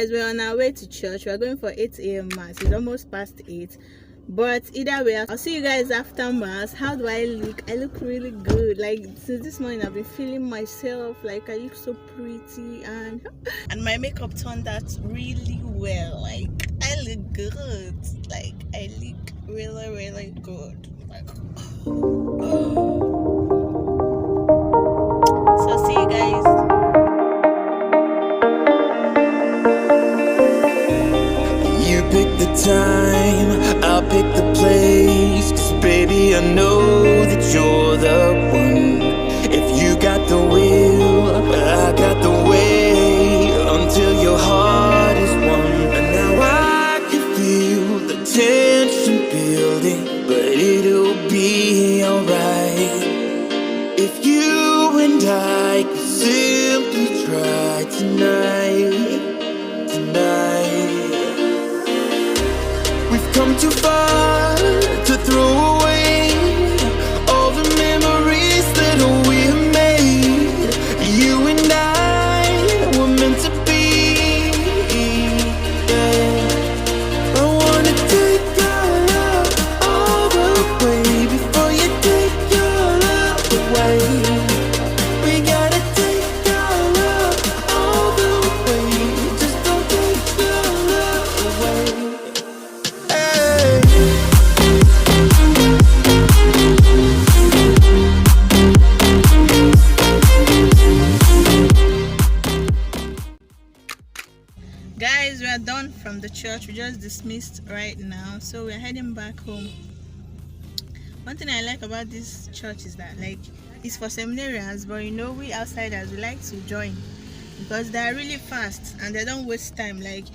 guys, we're on our way to church. We're going for 8 a.m. mass. It's almost past 8. But either way, I'll see you guys after mass. How do I look? I look really good. Like, since this morning I've been feeling myself. Like, I look so pretty, and my makeup turned out really well. Like, I look good. Like, I look really, really good. Like, so see you guys. You pick the time, I'll pick the place. 'Cause baby, I know that you're the one. If you got the will, I got the way. Until your heart is won. And now I can feel the tension building, but it'll be alright. If you and I could simply try tonight. We've come too far to throw away all the memories that we made. You and I were meant to be. Yeah. I wanna take your love all the way before you take your love away. We gotta take your love all the way. Just don't take your love away. Guys, we are done from the church. We just dismissed right now, so we're heading back home. One thing I like about this church is that, like, it's for seminarians, but you know, we outsiders, we like to join because they are really fast and they don't waste time. Like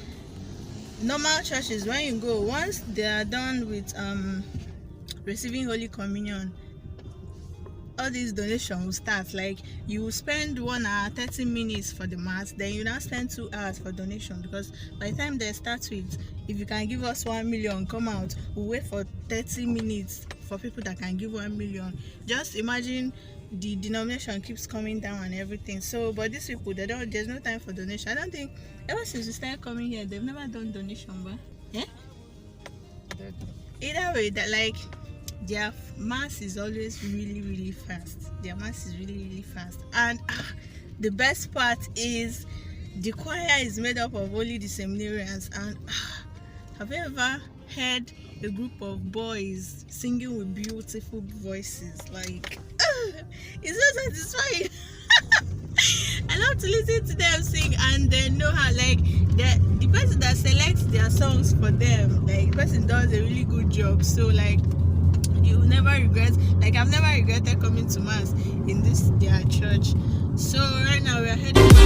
normal churches, when you go, once they are done with receiving Holy Communion, all these donations will start. Like, you will spend 1 hour 30 minutes for the mass, then you now spend 2 hours for donation, because by the time they start with, if you can give us 1 million, come out, we'll wait for 30 minutes for people that can give 1 million. Just imagine the denomination keeps coming down and everything. So, but these people, there's no time for donation. I don't think ever since we started coming here, they've never done donation, but yeah, either way, that, like, their mass is always really fast. Their mass is really fast. And the best part is the choir is made up of only the seminarians. And have you ever heard a group of boys singing with beautiful voices? Like, it's so satisfying. I love to listen to them sing, and they know how, like, the person that selects their songs for them, like, the person does a really good job. So, like, you will never regret. Like, I've never regretted coming to mass in this their church. So right now we are heading back.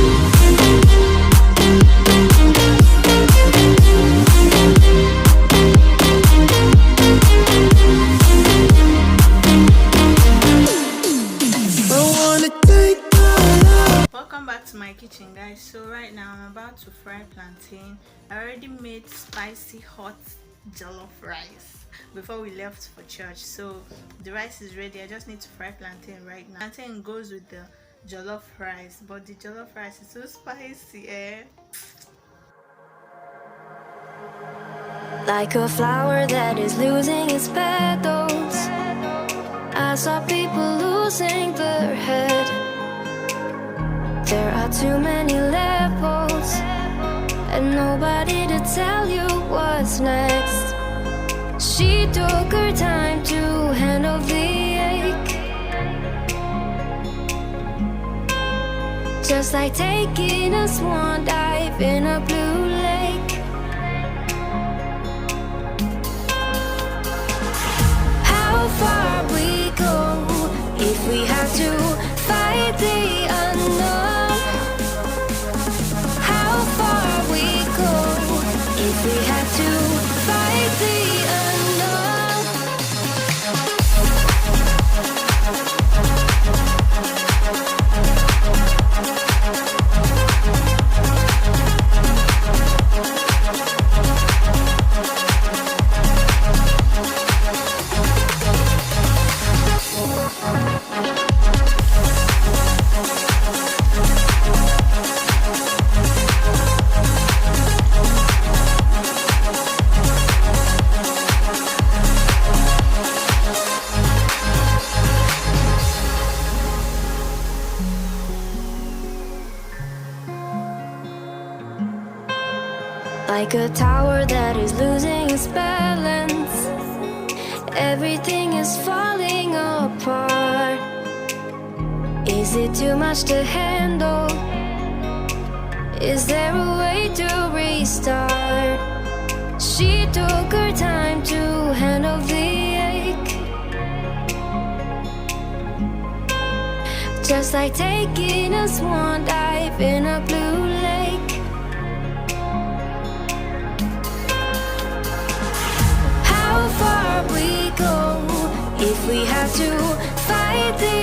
Welcome back to my kitchen, guys. So right now I'm about to fry plantain. I already made spicy hot jollof rice before we left for church, so the rice is ready. I just need to fry plantain right now. Plantain goes with the jollof rice, but the jollof rice is so spicy, Like a flower that is losing its petals, I saw people losing their head. There are too many levels and nobody to tell you what's next. She took her time to handle the ache, just like taking a swan dive in a blue lake. How far we go if we have to fight the unknown? How far we go if we have to fight the like a tower that is losing its balance. Everything is falling apart. Is it too much to handle? Is there a way to restart? She took her time to handle the ache, just like taking a swan dive in a blue lake. How far we go if we have to fight the